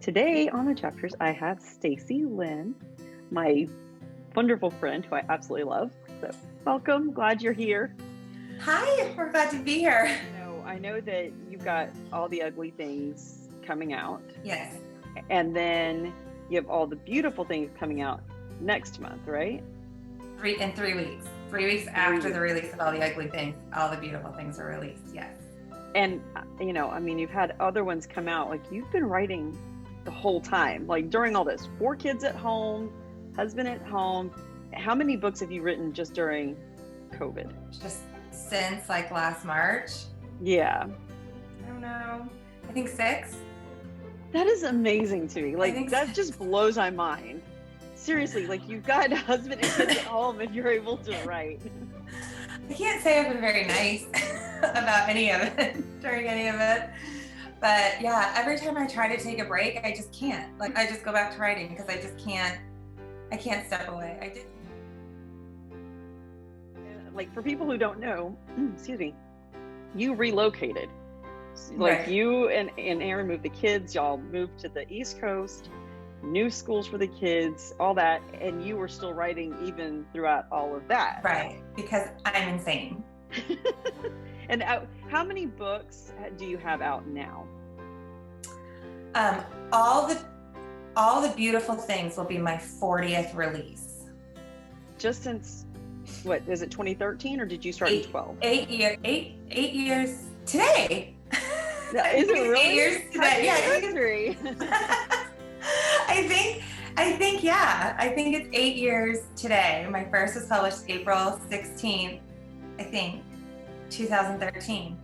Today on the chapters, I have Stacey Lynn, my wonderful friend who I absolutely love. So welcome, glad you're here. Hi, we're glad to be here. I know that you've got All the Ugly Things coming out. Yes. And then you have All the Beautiful Things coming out next month, right? In 3 weeks. 3 weeks after the release of All the Ugly Things, All the Beautiful Things are released, yes. And, you've had other ones come out, like you've been writing the whole time, like during all this, 4 kids at home, husband at home. How many books have you written just during COVID? Just since like last March? Yeah. I don't know. I think 6. That is amazing to me. Like, that 6. just blows my mind. Seriously, like you've got a husband and kids at home and you're able to write. I can't say I've been very nice about any of it, during any of it. But yeah, every time I try to take a break, I just can't. Like, I just go back to writing because I can't step away. I did. Like, for people who don't know, excuse me, you relocated. Like, Right. You and Aaron moved the kids, y'all moved to the East Coast, new schools for the kids, all that, and you were still writing even throughout all of that. Right, because I'm insane. And how many books do you have out now? All the Beautiful Things will be my 40th release. Just since, what, is it 2013 or did you start in 12? 8 years today. Is it really? 8 years today. Yeah, History. I think, yeah. I think it's 8 years today. My first was published April 16th, I think, 2013.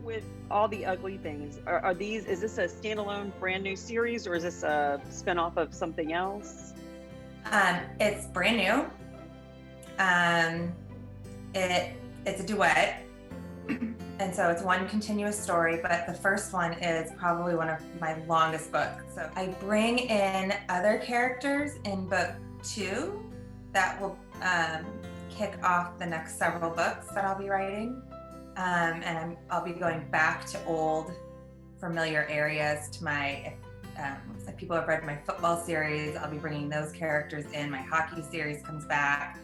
With All the Ugly Things, is this a standalone brand new series or is this a spinoff of something else? It's brand new. It's a duet. And so it's one continuous story, but the first one is probably one of my longest books. So I bring in other characters in book 2 that will kick off the next several books that I'll be writing. And I'll be going back to old familiar areas to my, if people have read my football series, I'll be bringing those characters in. My hockey series comes back.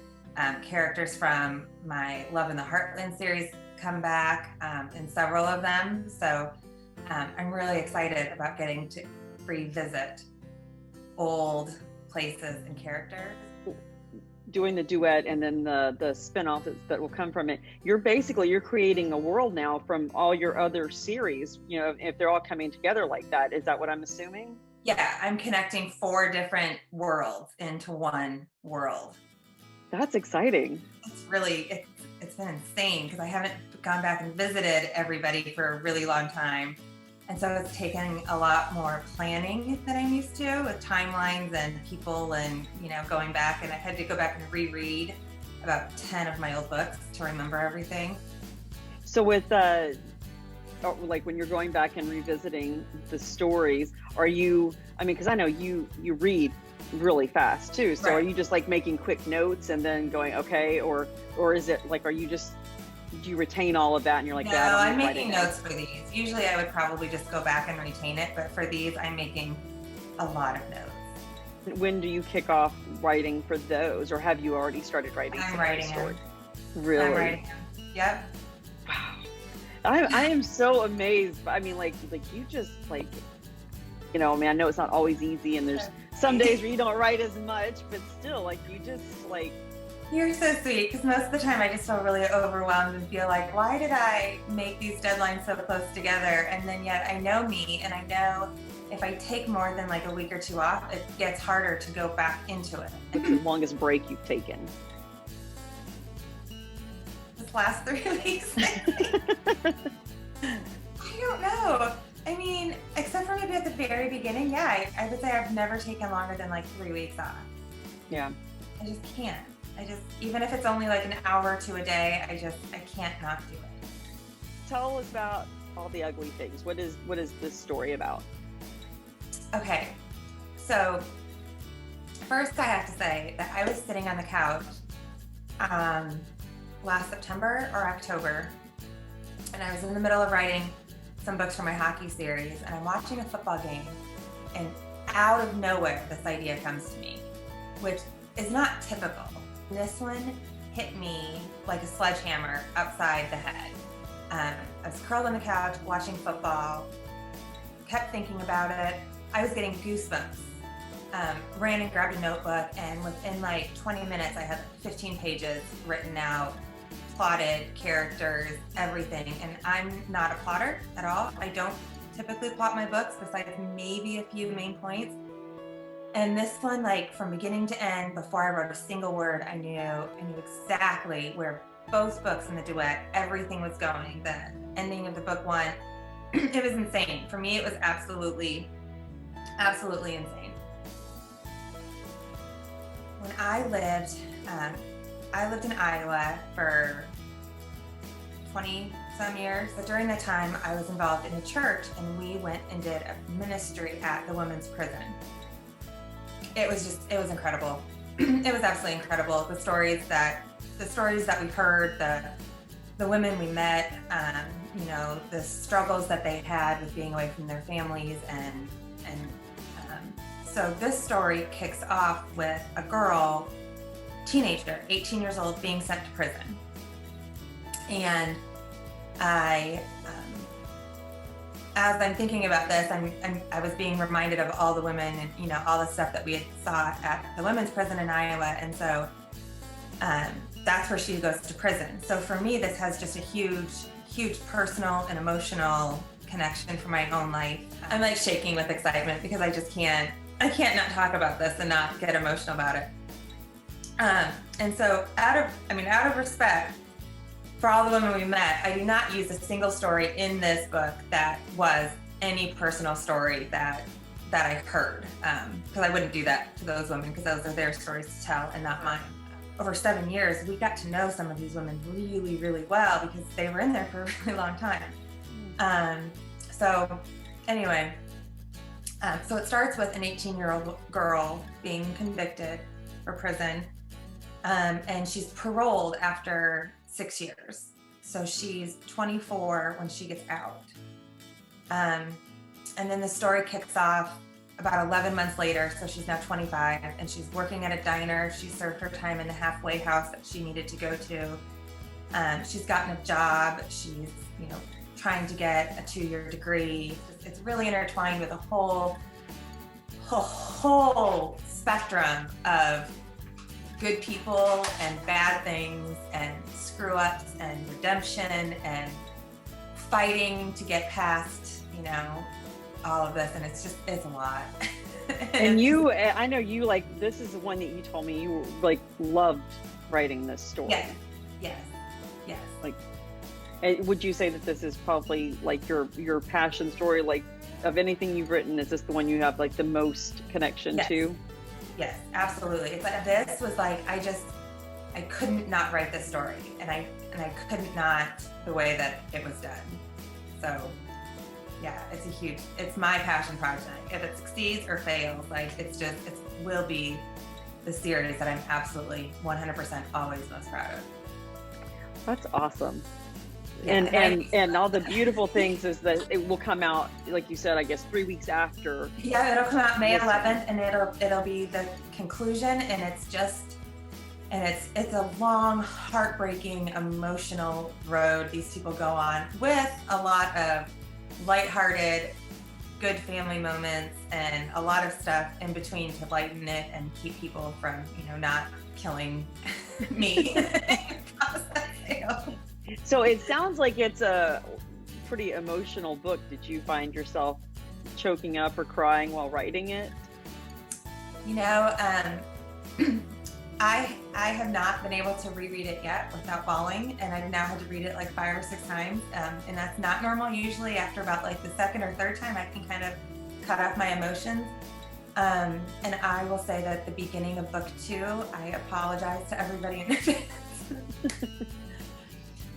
Characters from my Love in the Heartland series come back in several of them. So I'm really excited about getting to revisit old places and characters. Doing the duet and then the spin-off that will come from it. You're creating a world now from all your other series, if they're all coming together like that. Is that what I'm assuming? Yeah, I'm connecting 4 different worlds into one world. That's exciting. It's been insane because I haven't gone back and visited everybody for a really long time. And so it's taken a lot more planning than I'm used to with timelines and people and, going back. And I had to go back and reread about 10 of my old books to remember everything. So with, like when you're going back and revisiting the stories, because I know you read really fast too. So Are you just like making quick notes and then going, okay, or is it like, do you retain all of that and you're like, no, I'm making notes for these. Usually I would probably just go back and retain it, but for these I'm making a lot of notes. When do you kick off writing for those, or have you already started writing? I'm writing them. Really? I'm writing them. Yep. Wow. I am so amazed. I mean, like you just like, I know it's not always easy and there's some days where you don't write as much, but still like you just like. You're so sweet, because most of the time I just feel really overwhelmed and feel like, why did I make these deadlines so close together? And then yet I know me, and I know if I take more than like a week or 2 off, it gets harder to go back into it. What's the longest break you've taken? This last 3 weeks, I think. I don't know. I mean, except for maybe at the very beginning, yeah, I would say I've never taken longer than like 3 weeks off. Yeah. I just can't. Even if it's only like an hour or 2 a day, I can't not do it. Tell us about All the Ugly Things. What is this story about? Okay, so first I have to say that I was sitting on the couch last September or October, and I was in the middle of writing some books for my hockey series, and I'm watching a football game, and out of nowhere, this idea comes to me, which is not typical. This one hit me like a sledgehammer upside the head. I was curled on the couch watching football, kept thinking about it. I was getting goosebumps. Ran and grabbed a notebook, and within like 20 minutes, I had 15 pages written out, plotted, characters, everything. And I'm not a plotter at all. I don't typically plot my books besides maybe a few main points. And this one, like from beginning to end, before I wrote a single word, I knew exactly where both books in the duet, everything was going. The ending of the book one, it was insane. For me, it was absolutely insane. When I lived in Iowa for 20 some years, but during that time I was involved in a church, and we went and did a ministry at the women's prison. It was incredible. It was absolutely incredible. The stories that we heard, the women we met, the struggles that they had with being away from their families, and so this story kicks off with a girl, teenager, 18 years old, being sent to prison. And as I'm thinking about this, I was being reminded of all the women and all the stuff that we had saw at the women's prison in Iowa, and so that's where she goes to prison. So for me, this has just a huge personal and emotional connection for my own life. I'm like shaking with excitement because I can't not talk about this and not get emotional about it. And so out of respect for all the women we met, I do not use a single story in this book that was any personal story that I heard, because I wouldn't do that to those women, because those are their stories to tell and not mine. Over 7 years, we got to know some of these women really, really well because they were in there for a really long time. So anyway, so it starts with an 18-year-old girl being convicted for prison, and she's paroled after 6 years. So she's 24 when she gets out. And then the story kicks off about 11 months later, so she's now 25, and she's working at a diner. She served her time in the halfway house that she needed to go to. She's gotten a job. She's, trying to get a 2-year degree. It's really intertwined with a whole spectrum of good people and bad things and screw-ups and redemption and fighting to get past, all of this. And it's a lot. And I know you, like, this is the one that you told me you like loved writing this story. Yes. Like, would you say that this is probably like your passion story? Like, of anything you've written, is this the one you have like the most connection to? Yes, absolutely. It's like, this was like, I couldn't not write this story, and I couldn't not the way that it was done. So yeah, it's my passion project. If it succeeds or fails, like it will be the series that I'm absolutely 100% always most proud of. That's awesome. Yeah, and all the beautiful things is that it will come out, like you said, I guess 3 weeks after. Yeah, it'll come out May 11th, and it'll be the conclusion, and it's a long, heartbreaking, emotional road these people go on, with a lot of lighthearted, good family moments, and a lot of stuff in between to lighten it and keep people from, not killing me. So it sounds like it's a pretty emotional book. Did you find yourself choking up or crying while writing it? I have not been able to reread it yet without bawling, and I've now had to read it like 5 or 6 times, and that's not normal. Usually after about like the second or third time, I can kind of cut off my emotions. And I will say that the beginning of book 2, I apologize to everybody in advance.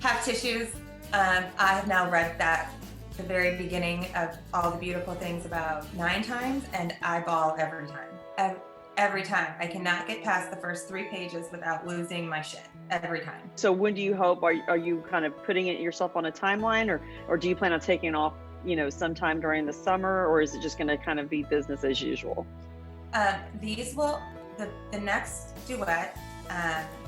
Have tissues. I have now read the very beginning of All the Beautiful Things about 9 times, and I bawl every time. Every time. I cannot get past the first 3 pages without losing my shit every time. So when do you hope, are you kind of putting it yourself on a timeline, or do you plan on taking off sometime during the summer, or is it just going to kind of be business as usual? The next duet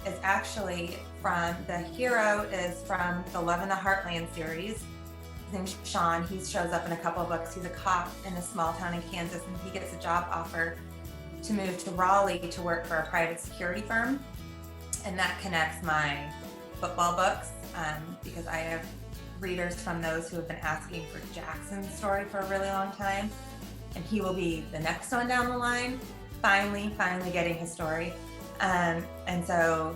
is actually the hero is from the Love in the Heartland series. His name's Sean. He shows up in a couple of books. He's a cop in a small town in Kansas, and he gets a job offer to move to Raleigh to work for a private security firm. And that connects my football books because I have readers from those who have been asking for Jackson's story for a really long time. And he will be the next one down the line, finally getting his story. And so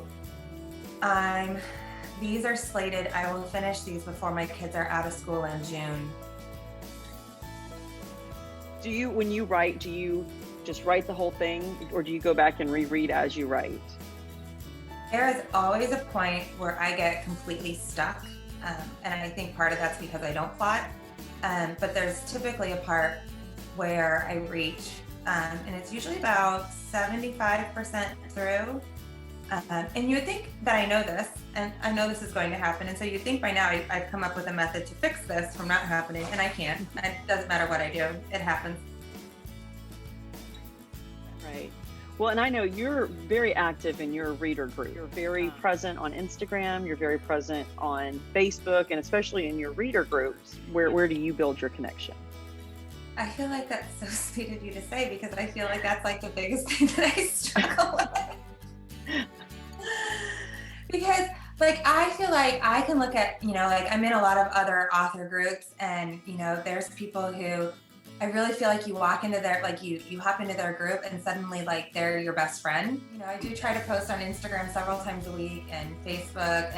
these are slated, I will finish these before my kids are out of school in June. When you write, do you just write the whole thing, or do you go back and reread as you write? There is always a point where I get completely stuck. And I think part of that's because I don't plot. But there's typically a part where I reach, and it's usually about 75% through. And you would think that I know this, and I know this is going to happen. And so you think by now I've come up with a method to fix this from not happening, and I can't. It doesn't matter what I do, it happens. Right. Well, and I know you're very active in your reader group. You're very present on Instagram. You're very present on Facebook, and especially in your reader groups. Where do you build your connection? I feel like that's so sweet of you to say, because I feel like that's like the biggest thing that I struggle with. Because I feel like I can look at, I'm in a lot of other author groups, and, there's people who I really feel like you walk into their, you hop into their group and suddenly they're your best friend. I do try to post on Instagram several times a week and Facebook,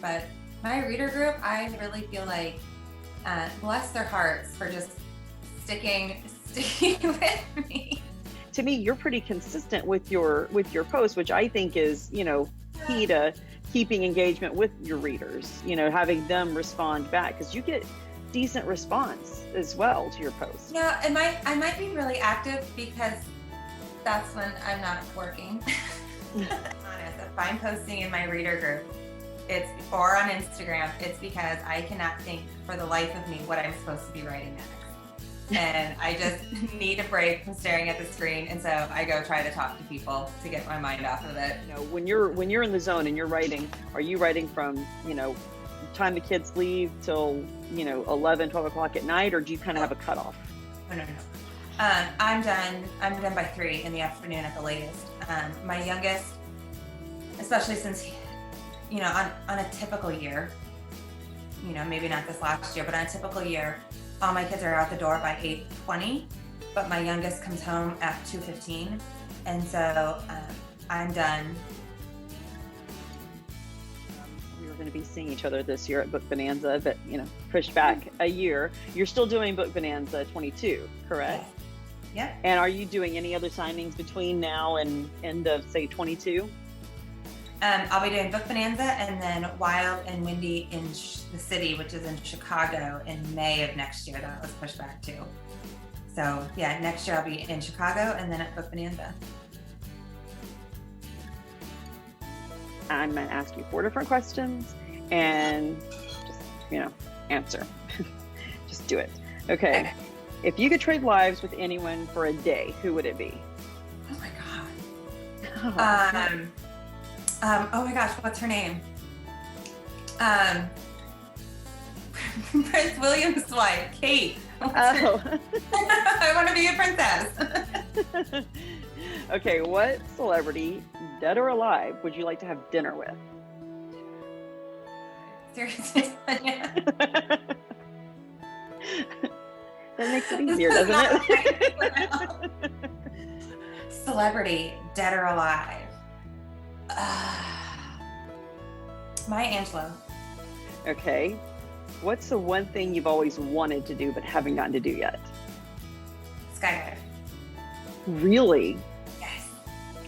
but my reader group, I really feel like, bless their hearts for just sticking with me. To me, you're pretty consistent with your posts, which I think is, key to keeping engagement with your readers, having them respond back, because you get decent response as well to your posts. Yeah, I might be really active because that's when I'm not working. Honest, if I'm posting in my reader group, or on Instagram, it's because I cannot think for the life of me what I'm supposed to be writing next. And I just need a break from staring at the screen, and so I go try to talk to people to get my mind off of it. When you're in the zone and you're writing, are you writing from time the kids leave till 11, 12 o'clock at night, or do you kind of have a cutoff? No. I'm done by 3 in the afternoon at the latest. My youngest, especially since on a typical year, maybe not this last year, but on a typical year, all my kids are out the door by 8:20, but my youngest comes home at 2:15, and so I'm done. We were going to be seeing each other this year at Book Bonanza, but pushed back a year. You're still doing Book Bonanza 22, correct? Yeah. And are you doing any other signings between now and end of, say, 22? I'll be doing Book Bonanza and then Wild and Windy in the City, which is in Chicago, in May of next year. That was pushed back too. So yeah, next year I'll be in Chicago and then at Book Bonanza. I'm going to ask you 4 different questions and just, answer. Just do it. Okay. If you could trade lives with anyone for a day, who would it be? Oh my God. Oh my gosh, what's her name? Prince William's wife, Kate. I want to be a princess. Okay, what celebrity, dead or alive, would you like to have dinner with? Seriously, Sonia? That makes it easier, doesn't it? Celebrity, dead or alive. Maya Angelou. Okay. What's the one thing you've always wanted to do but haven't gotten to do yet? Skydive. Really? Yes.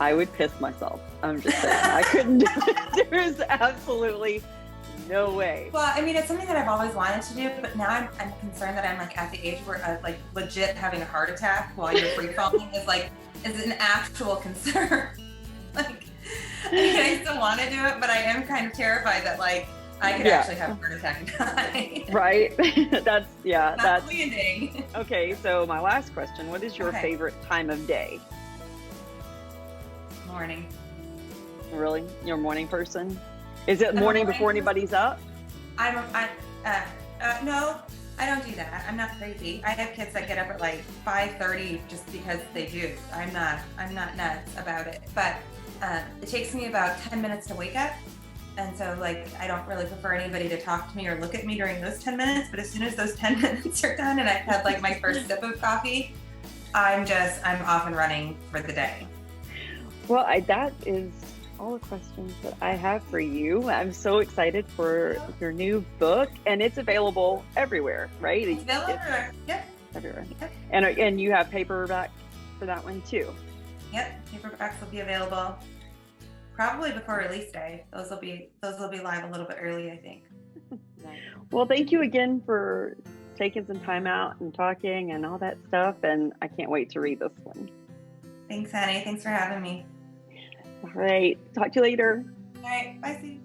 I would piss myself. I'm just saying. I couldn't do it. There is absolutely no way. Well, I mean, it's something that I've always wanted to do, but now I'm concerned that I'm at the age where legit having a heart attack while you're free falling is an actual concern. I still want to do it, but I am kind of terrified that I could actually have a heart attack and die. Right. That's Not landing. Okay, so my last question, what is your favorite time of day? Morning. Really? You're a morning person? Is it morning before anybody's up? No, I don't do that. I'm not crazy. I have kids that get up at like 5:30 just because they do. I'm not nuts about it. But it takes me about 10 minutes to wake up. And so like, I don't really prefer anybody to talk to me or look at me during those 10 minutes. But as soon as those 10 minutes are done and I've had like my first sip of coffee, I'm off and running for the day. Well, that is all the questions that I have for you. I'm so excited for your new book, and it's available everywhere, right? It's available everywhere. Yep. Everywhere. Yep. And you have paperback for that one too. Yep, paperbacks will be available probably before release day. Those will be live a little bit early, I think. Well, thank you again for taking some time out and talking and all that stuff, and I can't wait to read this one. Thanks, honey. Thanks for having me. All right. Talk to you later. All right. Bye, Sue.